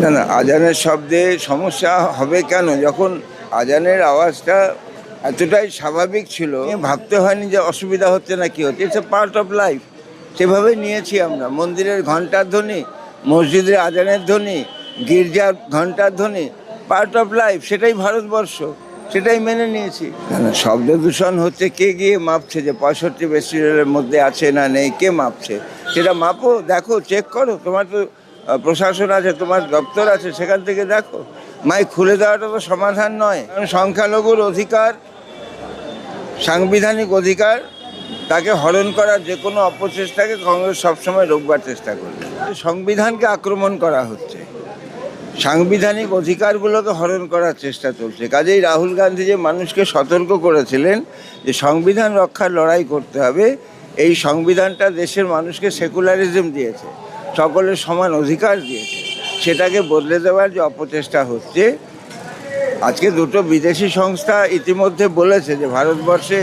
না না, আজানের শব্দে সমস্যা হবে কেন? যখন আজানের আওয়াজটা এতটাই স্বাভাবিক ছিল, ভাবতে হয়নি যে অসুবিধা হচ্ছে না কি হচ্ছে। It's a part of life. সেভাবে নিয়েছি আমরা। মন্দিরের ঘন্টার ধ্বনি, মসজিদের আজানের ধ্বনি, গির্জার ঘন্টার ধ্বনি, পার্ট অফ লাইফ। সেটাই ভারতবর্ষ, সেটাই মেনে নিয়েছি। না না, শব্দ দূষণ হচ্ছে কে গিয়ে মাপছে যে 65 ডেসিবেলের মধ্যে আছে না নেই? কে মাপছে? সেটা মাপো, দেখো, চেক করো। তোমার তো প্রশাসন আছে, তোমার দপ্তর আছে, সেখান থেকে দেখো। মাইক খুলে দেওয়াটা তো সমাধান নয়। কারণ সংখ্যালঘুর অধিকার, সাংবিধানিক অধিকার, তাকে হরণ করার যে কোনো অপচেষ্টাকে কংগ্রেস সবসময় রোকবার চেষ্টা করবে। সংবিধানকে আক্রমণ করা হচ্ছে, সাংবিধানিক অধিকারগুলোকে হরণ করার চেষ্টা চলছে। কাজেই রাহুল গান্ধী যে মানুষকে সতর্ক করেছিলেন যে সংবিধান রক্ষার লড়াই করতে হবে, এই সংবিধানটা দেশের মানুষকে সেকুলারিজম দিয়েছে, সকলের সমান অধিকার দিয়েছে। সেটাকে বদলে দেওয়ার যে অপচেষ্টা হচ্ছে, আজকে দুটো বিদেশি সংস্থা ইতিমধ্যে বলেছে যে ভারতবর্ষে,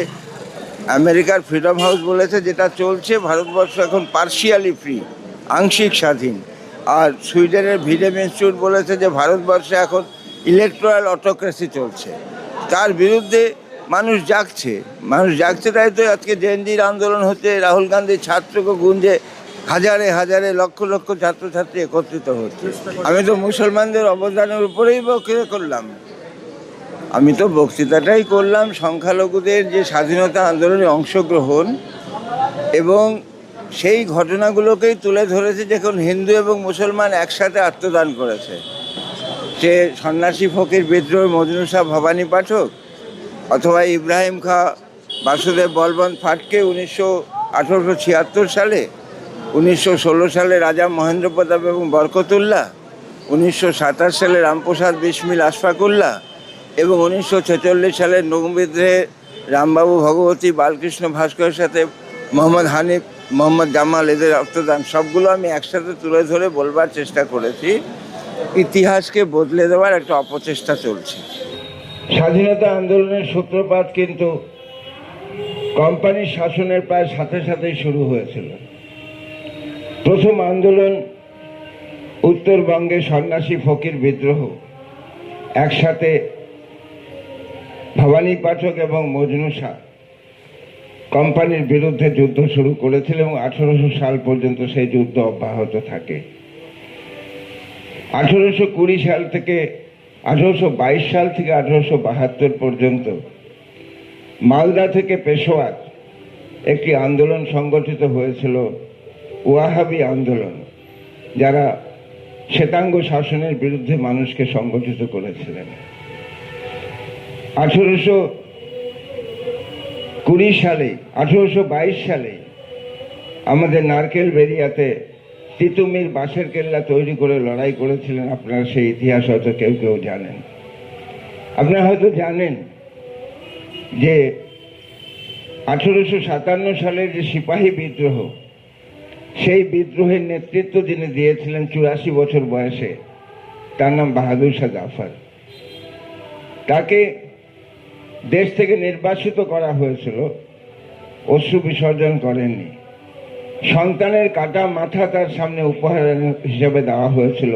আমেরিকার ফ্রিডম হাউস বলেছে যেটা চলছে, ভারতবর্ষ এখন পার্শিয়ালি ফ্রি, আংশিক স্বাধীন। আর সুইডেনের ভিডেম ইনস্টিটিউট বলেছে যে ভারতবর্ষে এখন ইলেকট্রাল অটোক্রেসি চলছে। তার বিরুদ্ধে মানুষ জাগছে, তাই তো আজকে জেএনজির আন্দোলন হচ্ছে। রাহুল গান্ধীর ছাত্রকে গুঞ্জে হাজারে হাজারে লক্ষ লক্ষ ছাত্রছাত্রী একত্রিত হচ্ছে। আমি তো মুসলমানদের অবদানের উপরেই বক্তৃতা করলাম, সংখ্যালঘুদের যে স্বাধীনতা আন্দোলনে অংশগ্রহণ এবং সেই ঘটনাগুলোকেই তুলে ধরেছে, যখন হিন্দু এবং মুসলমান একসাথে আত্মদান করেছে। সে সন্ন্যাসী ফকির বিদ্রোহ, মজনু শাহ ভবানী পাঠক, অথবা ইব্রাহিম খাঁ বাসুদেব বলবন্ত ফাটকে 1876 সালে, 1916 সালে রাজা মহেন্দ্র প্রতাপ এবং বরকতুল্লাহ, 1927 সালে রামপ্রসাদ বিসমিল আশফাকুল্লাহ এবং 1946 সালের নৌবিদ্রোহে রামবাবু ভগবতী, বালকৃষ্ণ ভাস্করের সাথে মোহাম্মদ হানিফ, মোহাম্মদ জামাল, এদের রক্তদান, সবগুলো আমি একসাথে তুলে ধরে বলবার চেষ্টা করেছি। ইতিহাসকে বদলে দেওয়ার একটা অপচেষ্টা চলছে। স্বাধীনতা আন্দোলনের সূত্রপাত কিন্তু কোম্পানির শাসনের প্রায় সাথে সাথেই শুরু হয়েছিল। প্রথম আন্দোলন উত্তরবঙ্গে সন্ন্যাসী ফকির বিদ্রোহ, একসাথে ভবানী পাঠক এবং মজনু শাহ কোম্পানির বিরুদ্ধে যুদ্ধ শুরু করেছিল এবং 1800 সাল পর্যন্ত সেই যুদ্ধ অব্যাহত থাকে। 1822 সাল থেকে 1872 পর্যন্ত মালদা থেকে পেশোয়ার একটি আন্দোলন সংগঠিত হয়েছিল, ওয়াহাবি আন্দোলন, যারা শ্বেতাঙ্গ শাসনের বিরুদ্ধে মানুষকে সংগঠিত করেছিলেন। 1822 সালে আমাদের নারকেল বেরিয়াতে তিতুমির বাঁশের কেল্লা তৈরি করে লড়াই করেছিলেন। আপনারা সেই ইতিহাস হয়তো কেউ কেউ জানেন। আপনারা হয়তো জানেন যে 1857 সালের যে সিপাহী বিদ্রোহ, সেই বিদ্রোহের নেতৃত্ব যিনি দিয়েছিলেন 84 বছর বয়সে, তার নাম বাহাদুর শাহ জাফর। তাকে দেশ থেকে নির্বাসিত করা হয়েছিল, অশ্রু বিসর্জন করেননি। সন্তানের কাটা মাথা তার সামনে উপহার হিসেবে দেওয়া হয়েছিল,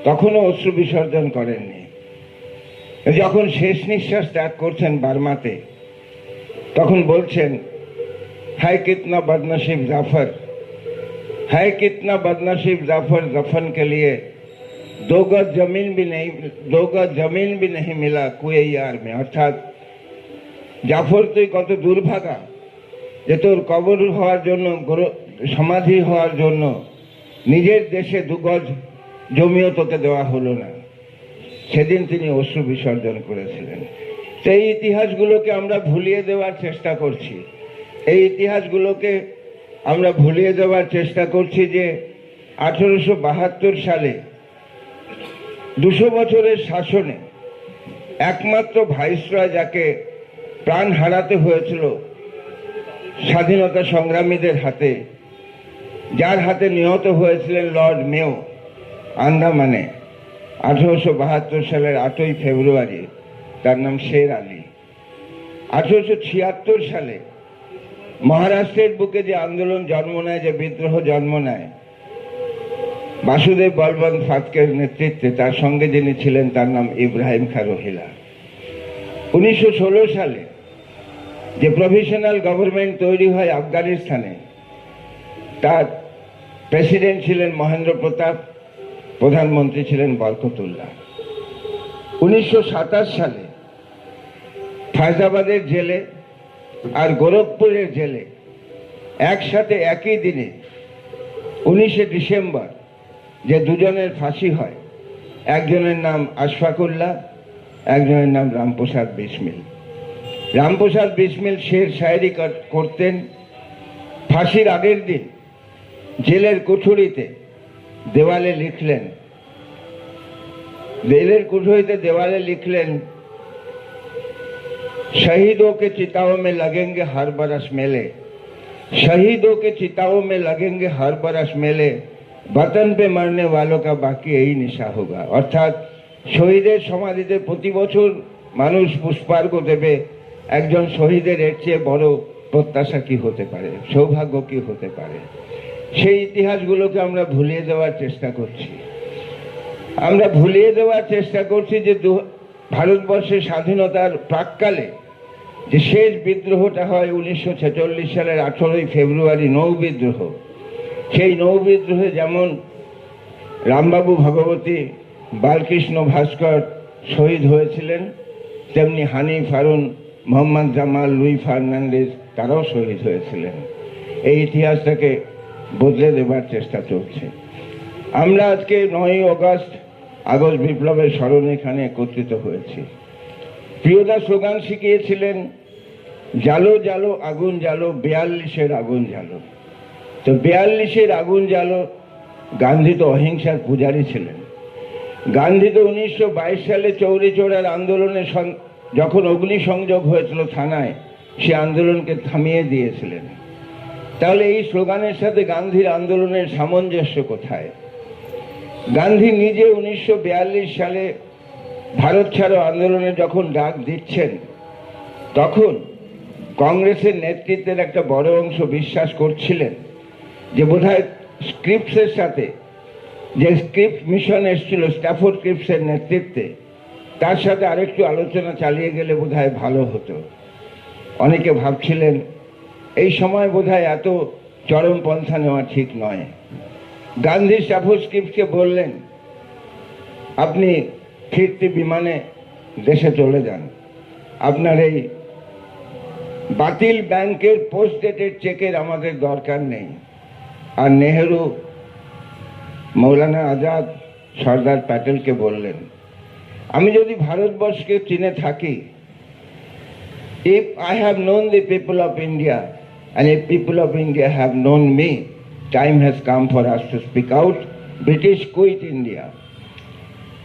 তখনও অশ্রু বিসর্জন করেননি। যখন শেষ নিঃশ্বাস ত্যাগ করছেন বার্মাতে, তখন বলছেন, হায় কিতনা বদনসিব জাফর, হায় কিতনা বদনসিব জাফর, দফন কে লিয়ে दो गज जमीन भी नहीं मिला कुए यार में। অর্থাৎ জাফর, তুই কত দুর্ভাগা যে তোর কবর হওয়ার জন্য, সমাধি হওয়ার জন্য নিজের দেশে 2 গজ জমিও তোকে দেওয়া হলো না। সেদিন তিনি অশ্রু বিসর্জন করেছিলেন। সেই ইতিহাসগুলোকে আমরা ভুলিয়ে দেওয়ার চেষ্টা করছি। এই ইতিহাসগুলোকে আমরা ভুলিয়ে দেওয়ার চেষ্টা করছি যে 1872 সালে 200 বছরের শাসনে একমাত্র ভাইসরয় যাকে প্রাণ হারাতে হয়েছিল স্বাধীনতা সংগ্রামীদের হাতে, যার হাতে নিহত হয়েছিলেন লর্ড মেও আন্দামানে 1872 সালের 8ই ফেব্রুয়ারি, তার নাম শের আলী। 1876 সালে মহারাষ্ট্রের বুকে যে আন্দোলন জন্ম নেয়, যে বিদ্রোহ জন্ম নেয়, বাসুদেব বলবন্ত ফাতকের নেতৃত্বে, তার সঙ্গে যিনি ছিলেন তার নাম ইব্রাহিম খাঁ রোহিলা। 1916 সালে যে প্রভিশনাল গভর্নমেন্ট তৈরি হয় আফগানিস্তানে, তার প্রেসিডেন্ট ছিলেন মহেন্দ্র প্রতাপ, প্রধানমন্ত্রী ছিলেন বরকতুল্লাহ। 1927 সালে ফায়জাবাদের জেলে আর গোরখপুরের জেলে একসাথে একই দিনে 19শে ডিসেম্বর যে দুজনের ফাঁসি হয়, একজনের নাম আশফাকুল্লাহ, একজনের নাম রামপ্রসাদ বিসমিল। রামপ্রসাদ বিসমিল শের শায়েরি করতেন। ফাঁসির আগের দিন জেলের কুঠুরিতে দেওয়ালে লিখলেন, शहीदों के चिताओं में लगेंगे हर बरस मेले, शहीदों के चिताओं में लगेंगे हर बरस मेले, वतन पे मरने वालों का बाकी यही निशा होगा। অর্থাৎ শহীদের সমাধিতে প্রতি বছর মানুষ পুষ্পার্ঘ্য দেবে। একজন শহীদের এর চেয়ে বড় প্রত্যাশা কি হতে পারে, সৌভাগ্য কি হতে পারে? সেই ইতিহাসগুলোকে আমরা ভুলিয়ে দেওয়ার চেষ্টা করছি। যে ভারতবর্ষের স্বাধীনতার প্রাক্কালে যে শেষ বিদ্রোহটা হয় 1946 সালের 18ই ফেব্রুয়ারি, নৌ বিদ্রোহ। সেই নৌ বিদ্রোহে যেমন রামবাবু ভগবতী, বালকৃষ্ণ ভাস্কর শহীদ হয়েছিলেন, তেমনি হানিফ হারুন, মোহাম্মদ জামাল, লুই ফার্নান্ডেজ তারাও শহীদ হয়েছিলেন। এই ইতিহাসটাকে বদলে দেবার চেষ্টা চলছে। আমরা আজকে 9ই আগস্ট বিপ্লবের স্মরণে এখানে একত্রিত হয়েছি। প্রিয়দা স্লোগান শিখিয়েছিলেন, জালো জালো আগুন জালো, 42-এর আগুন জালো। তো 42-এর আগুন জালো। গান্ধী তো অহিংসার পূজারী ছিলেন। গান্ধী তো 1922 সালে চৌরি চৌরার আন্দোলনে যখন অগ্নিসংযোগ হয়েছিল থানায়, সে আন্দোলনকে থামিয়ে দিয়েছিলেন। তাহলে এই স্লোগানের সাথে গান্ধীর আন্দোলনের সামঞ্জস্য কোথায়? গান্ধী নিজে 1942 সালে ভারত ছাড়ো আন্দোলনে যখন ডাক দিচ্ছেন, তখন কংগ্রেসের নেতৃত্বের একটা বড় অংশ বিশ্বাস করছিলেন যে বোধহয় স্ক্রিপসের সাথে, যে স্ক্রিপ্স মিশন এসেছিল স্ট্যাফোর্ড ক্রিপসের নেতৃত্বে, তার সাথে আরেকটু আলোচনা চালিয়ে গেলে বোধহয় ভালো হতো। অনেকে ভাবছিলেন এই সময় বোধহয় এত চরমপন্থা নেওয়া ঠিক নয়। গান্ধী স্ট্যাফোর্ড ক্রিপসকে বললেন, আপনি ফিরতি বিমানে দেশে চলে যান, আপনার এই বাতিল ব্যাংকের পোস্ট ডেটেড চেকের আমাদের দরকার নেই। আর নেহেরু মৌলানা আজাদ, সর্দার প্যাটেলকে বললেন, আমি যদি ভারতবর্ষকে চিনে থাকি, if I have known the people of India and if people of India have known me, time has come for us to speak out, British quit India।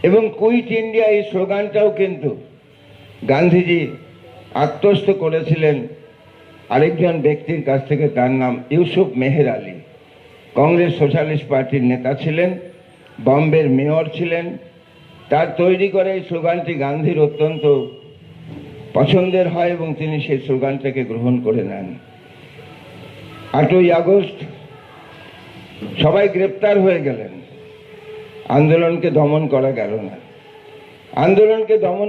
এবং কুইট ইন্ডিয়া এই স্লোগানটাও কিন্তু গান্ধীজি আত্মস্থ করেছিলেন আরেকজন ব্যক্তির কাছ থেকে, তার নাম ইউসুফ মেহের আলী। কংগ্রেস সোশ্যালিস্ট পার্টির নেতা ছিলেন, বম্বের মেয়র ছিলেন। তার তৈরি করে এই স্লোগানটি গান্ধীর অত্যন্ত পছন্দের হয় এবং তিনি সেই স্লোগানটাকে গ্রহণ করে নেন। 8ই আগস্ট সবাই গ্রেপ্তার হয়ে গেলেন, আন্দোলনকে দমন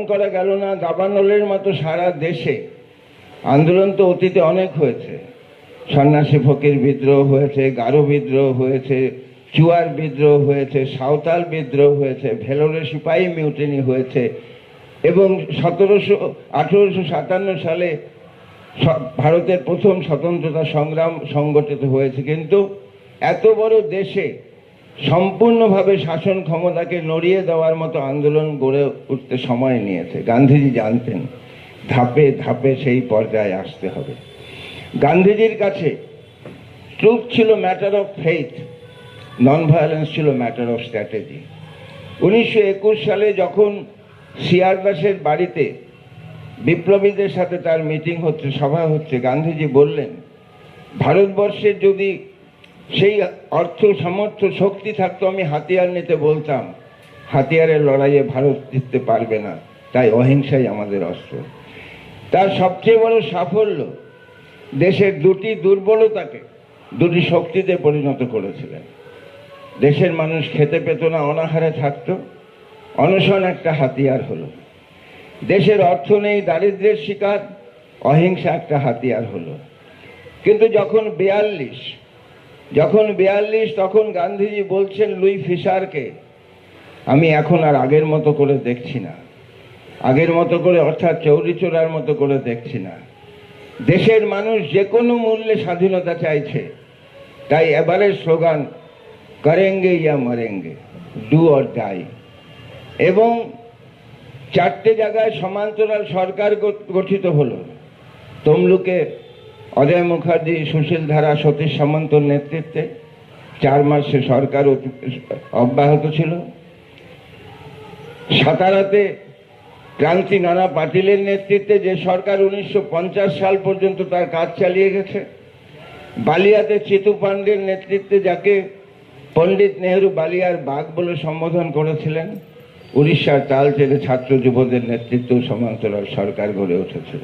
করা গেল না। দাবানলের মতো সারা দেশে আন্দোলন তো অতীতে অনেক হয়েছে। সন্ন্যাসী ফকির বিদ্রোহ হয়েছে, গারো বিদ্রোহ হয়েছে, চুয়ার বিদ্রোহ হয়েছে, সাঁওতাল বিদ্রোহ হয়েছে, ভেলোরে সিপাহী মিউটিনি হয়েছে এবং 1857 সালে ভারতের প্রথম স্বতন্ত্রতা সংগ্রাম সংগঠিত হয়েছে। কিন্তু এত বড় দেশে সম্পূর্ণভাবে শাসন ক্ষমতাকে নড়িয়ে দেওয়ার মতো আন্দোলন গড়ে উঠতে সময় নিয়েছে। গান্ধীজি জানতেন ধাপে ধাপে সেই পর্যায়ে আসতে হবে। গান্ধীজির কাছে ট্রুথ ছিল matter of faith, non violence ছিল ম্যাটার অফ স্ট্র্যাটেজি। 1921 সালে যখন সিআর দাসের বাড়িতে বিপ্লবীদের সাথে তার মিটিং হচ্ছে, সভা হচ্ছে, গান্ধীজি বললেন, ভারতবর্ষের যদি সেই অর্থ সামর্থ্য শক্তি থাকতো আমি হাতিয়ার নিতে বলতাম, হাতিয়ারের লড়াইয়ে ভারত জিততে পারবে না, তাই অহিংসাই আমাদের অস্ত্র। তার সবচেয়ে বড় সাফল্য দেশের দুটি দুর্বলতাকে দুটি শক্তিতে পরিণত করেছিলেন। দেশের মানুষ খেতে পেত না, অনাহারে থাকতো। অনশন একটা হাতিয়ার হলো। দেশের অর্থ নেই, দারিদ্র্যের শিকার, অহিংসা একটা হাতিয়ার হলো। কিন্তু যখন 42 তখন গান্ধীজি বলছেন লুই ফিশারকে, আমি এখন আর আগের মতো করে দেখছি না, আগের মতো করে অর্থাৎ চৌরি চোরার মতো করে দেখছি না। দেশের মানুষ যে কোনো মূল্যে স্বাধীনতা চাইছে, তাই এবারের স্লোগান করেঙ্গে ইয়া মরেঙ্গে, ডু অর ডাই। এবং 4টে জায়গায় সমান্তরাল সরকার গঠিত হলো। তমলুকে অজয় মুখার্জি, সুশীল ধারা, সতীশ সামন্তর নেতৃত্বে 4 মাস সে সরকার অব্যাহত ছিল। সাতারাতে ক্রান্তি নানা পাটিলের নেতৃত্বে যে সরকার 1950 সাল পর্যন্ত তার কাজ চালিয়ে গেছে। বালিয়াতে চিতু পান্ডের নেতৃত্বে, যাকে পণ্ডিত নেহেরু বালিয়ার বাঘ বলে সম্বোধন করেছিলেন, উড়িষ্যার তালচেরে ছাত্র যুবদের নেতৃত্ব সমান্তরাল সরকার গড়ে উঠেছিল।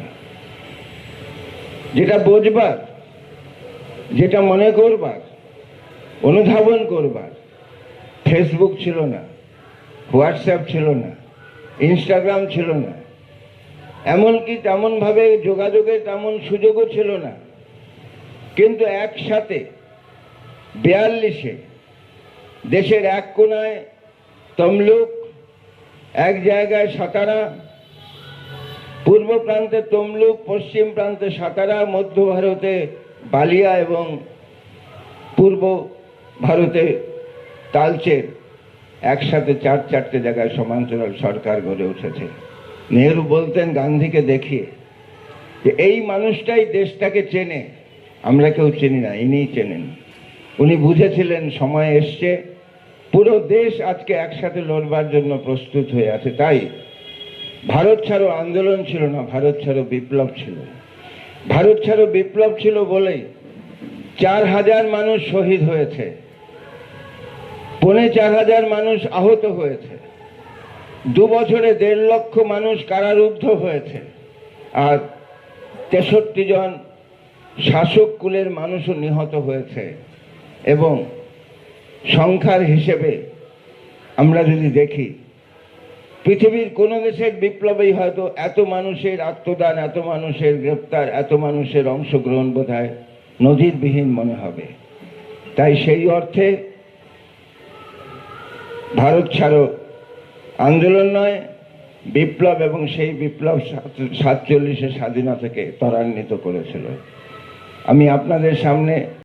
যেটা বুঝবার, যেটা মনে করবার, অনুধাবন করবার, ফেসবুক ছিল না, হোয়াটসঅ্যাপ ছিল না, ইনস্টাগ্রাম ছিল না, এমনকি তেমন ভাবে যোগাযোগের তেমন সুযোগও ছিল না। কিন্তু একসাথে 42-এ দেশের এক কোনায় তমলুক, এক জায়গায় সাতারা, পূর্ব প্রান্তে তমলুক, পশ্চিম প্রান্তে সাতারা, মধ্য ভারতে বালিয়া এবং পূর্ব ভারতে তালচের, একসাথে 4টে জায়গায় সমান্তরাল সরকার গড়ে উঠেছে। নেহেরু বলতেন গান্ধীকে দেখিয়ে যে এই মানুষটাই দেশটাকে চেনে, আমরা কেউ চিনি না, ইনিই চেনেন। উনি বুঝেছিলেন সময় এসছে, পুরো দেশ আজকে একসাথে লড়বার জন্য প্রস্তুত হয়ে আছে। তাই ভারত ছাড়ো আন্দোলন ছিল না, ভারত ছাড়ো বিপ্লব ছিল। ভারত ছাড়ো বিপ্লব ছিল বলেই 4000 মানুষ শহীদ হয়েছে, 4500 মানুষ আহত হয়েছে, 2 বছরে 1.5 লক্ষ মানুষ কারারুদ্ধ হয়েছে, আর 63 জন শাসক কুলের মানুষও নিহত হয়েছে। এবং সংখ্যার হিসেবে আমরা যদি দেখি, পৃথিবীর কোন দেশের বিপ্লবেই হয়তো এত মানুষের আত্মদান, এত মানুষের গ্রেপ্তার, এত মানুষের অংশগ্রহণ বোধহয় নজিরবিহীন মনে হবে। তাই সেই অর্থে ভারত ছাড়ো আন্দোলন নয়, বিপ্লব, এবং সেই বিপ্লব 47-এ স্বাধীনতাকে ত্বরান্বিত করেছিল। আমি আপনাদের সামনে